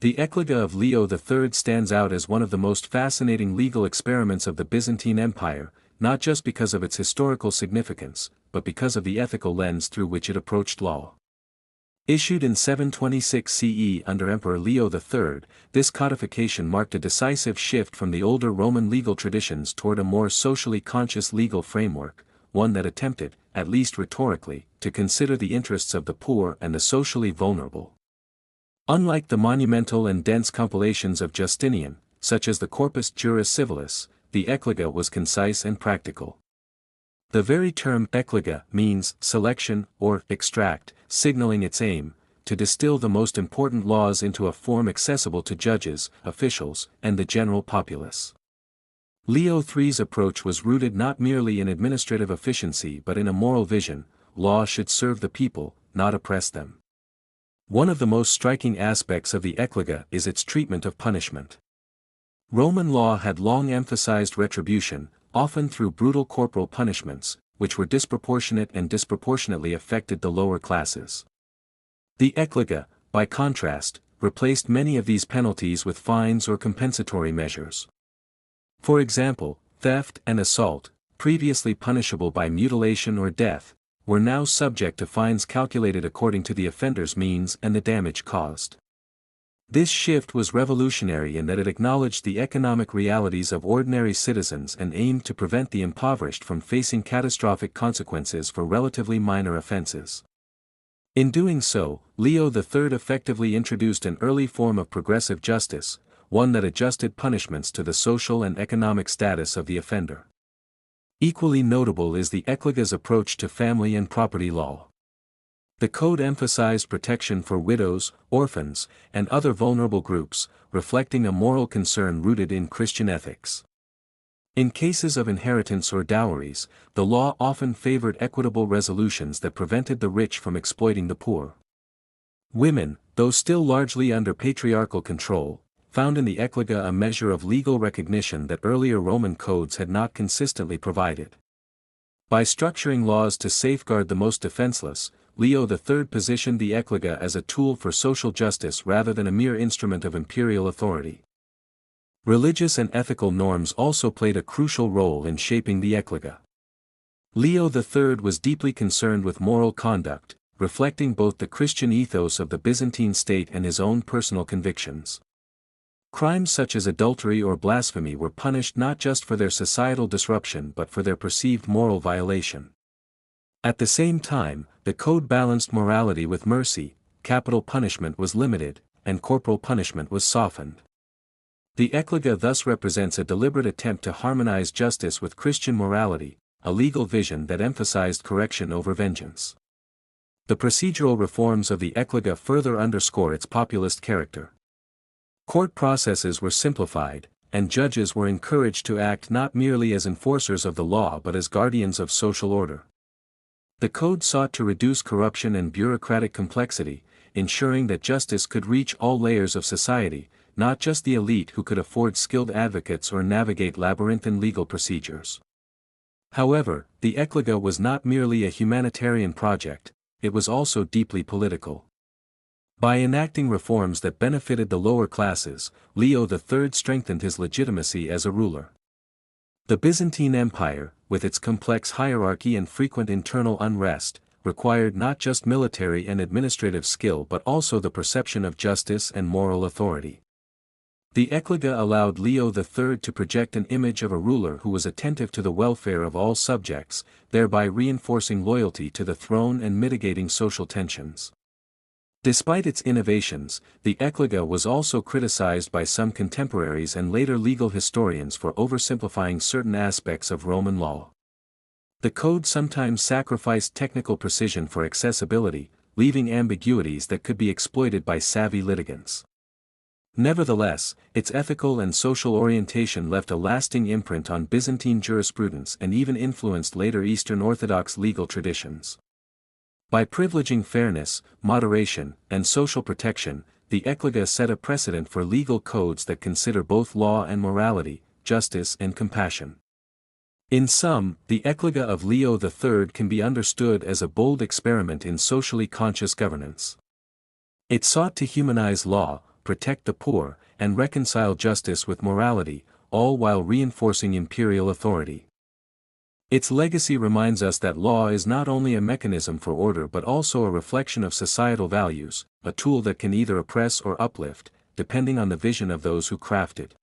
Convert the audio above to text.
The Ecloga of Leo III stands out as one of the most fascinating legal experiments of the Byzantine Empire, not just because of its historical significance, but because of the ethical lens through which it approached law. Issued in 726 CE under Emperor Leo III, this codification marked a decisive shift from the older Roman legal traditions toward a more socially conscious legal framework, one that attempted, at least rhetorically, to consider the interests of the poor and the socially vulnerable. Unlike the monumental and dense compilations of Justinian, such as the Corpus Juris Civilis, the Ecloga was concise and practical. The very term Ecloga means selection or extract, signaling its aim, to distill the most important laws into a form accessible to judges, officials, and the general populace. Leo III's approach was rooted not merely in administrative efficiency but in a moral vision: law should serve the people, not oppress them. One of the most striking aspects of the Ecloga is its treatment of punishment. Roman law had long emphasized retribution, often through brutal corporal punishments, which were disproportionate and disproportionately affected the lower classes. The Ecloga, by contrast, replaced many of these penalties with fines or compensatory measures. For example, theft and assault, previously punishable by mutilation or death, were now subject to fines calculated according to the offender's means and the damage caused. This shift was revolutionary in that it acknowledged the economic realities of ordinary citizens and aimed to prevent the impoverished from facing catastrophic consequences for relatively minor offenses. In doing so, Leo III effectively introduced an early form of progressive justice, one that adjusted punishments to the social and economic status of the offender. Equally notable is the Ecloga's approach to family and property law. The code emphasized protection for widows, orphans, and other vulnerable groups, reflecting a moral concern rooted in Christian ethics. In cases of inheritance or dowries, the law often favored equitable resolutions that prevented the rich from exploiting the poor. Women, though still largely under patriarchal control, found in the Ecloga a measure of legal recognition that earlier Roman codes had not consistently provided. By structuring laws to safeguard the most defenseless, Leo III positioned the Ecloga as a tool for social justice rather than a mere instrument of imperial authority. Religious and ethical norms also played a crucial role in shaping the Ecloga. Leo III was deeply concerned with moral conduct, reflecting both the Christian ethos of the Byzantine state and his own personal convictions. Crimes such as adultery or blasphemy were punished not just for their societal disruption but for their perceived moral violation. At the same time, the code balanced morality with mercy: capital punishment was limited, and corporal punishment was softened. The Ecloga thus represents a deliberate attempt to harmonize justice with Christian morality, a legal vision that emphasized correction over vengeance. The procedural reforms of the Ecloga further underscore its populist character. Court processes were simplified, and judges were encouraged to act not merely as enforcers of the law but as guardians of social order. The code sought to reduce corruption and bureaucratic complexity, ensuring that justice could reach all layers of society, not just the elite who could afford skilled advocates or navigate labyrinthine legal procedures. However, the Ecloga was not merely a humanitarian project, it was also deeply political. By enacting reforms that benefited the lower classes, Leo III strengthened his legitimacy as a ruler. The Byzantine Empire, with its complex hierarchy and frequent internal unrest, required not just military and administrative skill but also the perception of justice and moral authority. The Ecloga allowed Leo III to project an image of a ruler who was attentive to the welfare of all subjects, thereby reinforcing loyalty to the throne and mitigating social tensions. Despite its innovations, the Ecloga was also criticized by some contemporaries and later legal historians for oversimplifying certain aspects of Roman law. The code sometimes sacrificed technical precision for accessibility, leaving ambiguities that could be exploited by savvy litigants. Nevertheless, its ethical and social orientation left a lasting imprint on Byzantine jurisprudence and even influenced later Eastern Orthodox legal traditions. By privileging fairness, moderation, and social protection, the Ecloga set a precedent for legal codes that consider both law and morality, justice and compassion. In sum, the Ecloga of Leo III can be understood as a bold experiment in socially conscious governance. It sought to humanize law, protect the poor, and reconcile justice with morality, all while reinforcing imperial authority. Its legacy reminds us that law is not only a mechanism for order but also a reflection of societal values, a tool that can either oppress or uplift, depending on the vision of those who craft it.